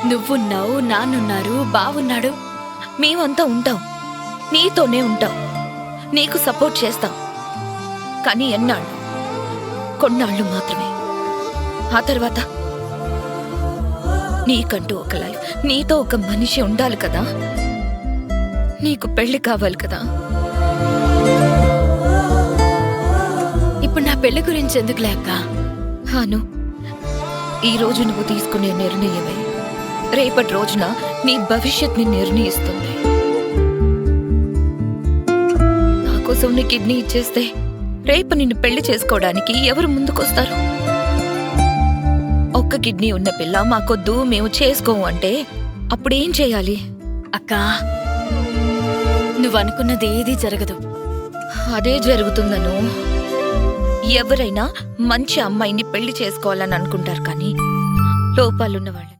నువ్వున్నావు, నాన్నున్నారు, బావున్నాడు. మేమంతా ఉంటాం. నీతోనే ఉంటాం. నీకు సపోర్ట్ చేస్తాం. కానీ ఎన్నాళ్ళు? కొన్నాళ్ళు మాత్రమే. ఆ తర్వాత నీకంటూ ఒక లైఫ్, నీతో ఒక మనిషి ఉండాలి కదా. నీకు పెళ్లి కావాలి కదా. ఇప్పుడు నా పెళ్లి గురించి ఎందుకు లేక? హాను, ఈరోజు నువ్వు తీసుకునే నిర్ణయమే రేపటి రోజున నీ భవిష్యత్ని నిర్ణయిస్తుంది. నా కోసం నీ కిడ్నీ ఇచ్చేస్తే రేపు నిన్ను పెళ్లి చేసుకోవడానికి ఎవరు ముందుకొస్తారు? ఒక్క కిడ్నీ ఉన్న పిల్ల మాకొద్దు, మేము చేసుకోము అంటే అప్పుడేం చేయాలి? అక్కా, నువ్వనుకున్నది ఏదీ జరగదు. అదే జరుగుతుందను. ఎవరైనా మంచి అమ్మాయిని పెళ్లి చేసుకోవాలని అనుకుంటారు, కానీ లోపాలున్న వాళ్ళని